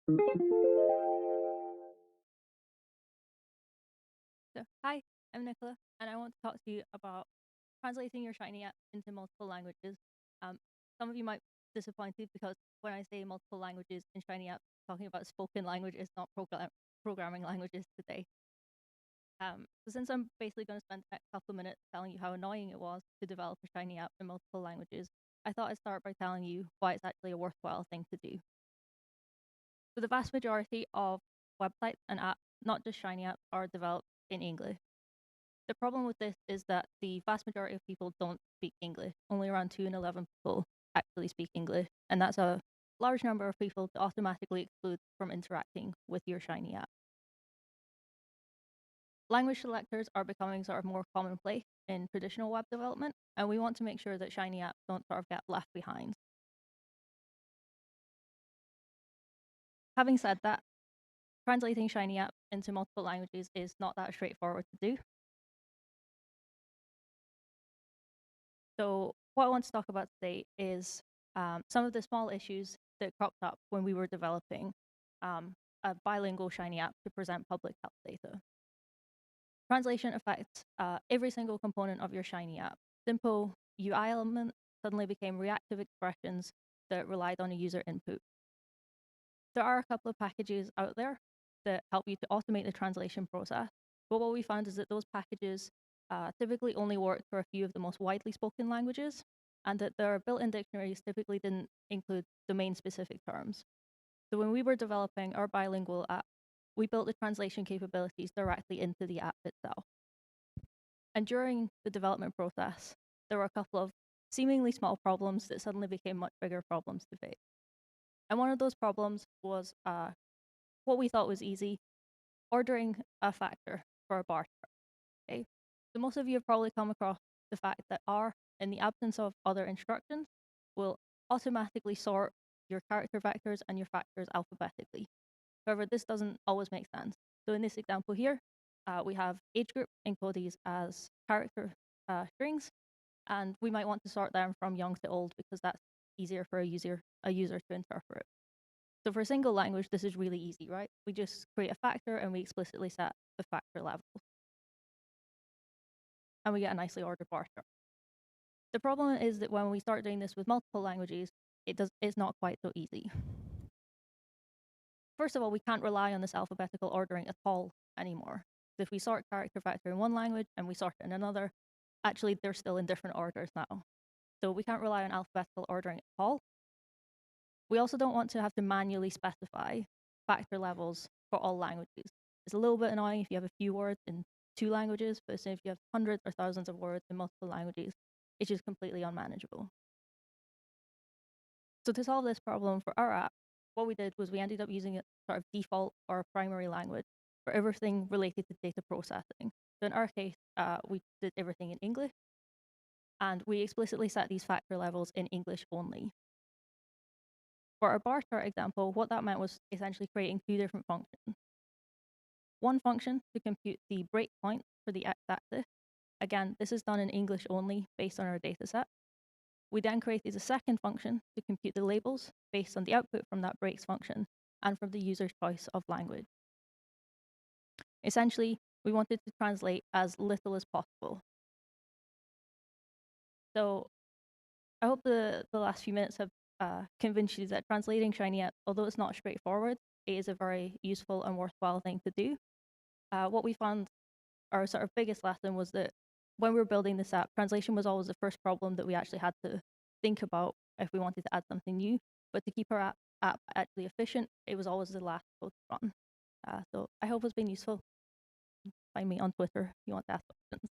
So, hi, I'm Nicola, and I want to talk to you about translating your Shiny app into multiple languages. Um, some of you might be disappointed because when I say multiple languages in Shiny app, talking about spoken languages, not programming languages today. So since I'm basically going to spend the next couple of minutes telling you how annoying it was to develop a Shiny app in multiple languages, I thought I'd start by telling you why it's actually a worthwhile thing to do. So the vast majority of websites and apps, not just Shiny apps, are developed in English. The problem with this is that the vast majority of people don't speak English. Only around 2 in 11 people actually speak English, and that's a large number of people to automatically exclude from interacting with your Shiny app. Language selectors are becoming sort of more commonplace in traditional web development, and we want to make sure that Shiny apps don't sort of get left behind. Having said that, translating Shiny apps into multiple languages is not that straightforward to do. So what I want to talk about today is some of the small issues that cropped up when we were developing a bilingual Shiny app to present public health data. Translation affects every single component of your Shiny app. Simple UI elements suddenly became reactive expressions that relied on a user input. There are a couple of packages out there that help you to automate the translation process, but what we found is that those packages typically only work for a few of the most widely spoken languages, and that their built-in dictionaries typically didn't include domain-specific terms. So when we were developing our bilingual app, we built the translation capabilities directly into the app itself. And during the development process, there were a couple of seemingly small problems that suddenly became much bigger problems to fix. And one of those problems was what we thought was easy, ordering a factor for a bar chart. Okay, so most of you have probably come across the fact that R, in the absence of other instructions, will automatically sort your character vectors and your factors alphabetically. However, this doesn't always make sense. So in this example here, we have age group encoded as character strings, and we might want to sort them from young to old because that's easier for a user to interpret. So for a single language, this is really easy, right? We just create a factor and we explicitly set the factor levels. And we get a nicely ordered bar chart. The problem is that when we start doing this with multiple languages, it's not quite so easy. First of all, we can't rely on this alphabetical ordering at all anymore. If we sort character factor in one language and we sort it in another, actually they're still in different orders now. So we can't rely on alphabetical ordering at all. We also don't want to have to manually specify factor levels for all languages. It's a little bit annoying if you have a few words in two languages, but if you have hundreds or thousands of words in multiple languages, it's just completely unmanageable. So to solve this problem for our app, what we did was we ended up using it sort of default or primary language for everything related to data processing. So in our case, we did everything in English, and we explicitly set these factor levels in English only. For our bar chart example, what that meant was essentially creating two different functions. One function to compute the breakpoint for the x-axis. Again, this is done in English only based on our dataset. We then created a second function to compute the labels based on the output from that breaks function and from the user's choice of language. Essentially, we wanted to translate as little as possible. So I hope the last few minutes have convinced you that translating Shiny apps, although it's not straightforward, it is a very useful and worthwhile thing to do. What we found, our sort of biggest lesson was that when we were building this app, translation was always the first problem that we actually had to think about if we wanted to add something new. But to keep our app actually efficient, it was always the last code to run. So I hope it's been useful. Find me on Twitter if you want to ask questions.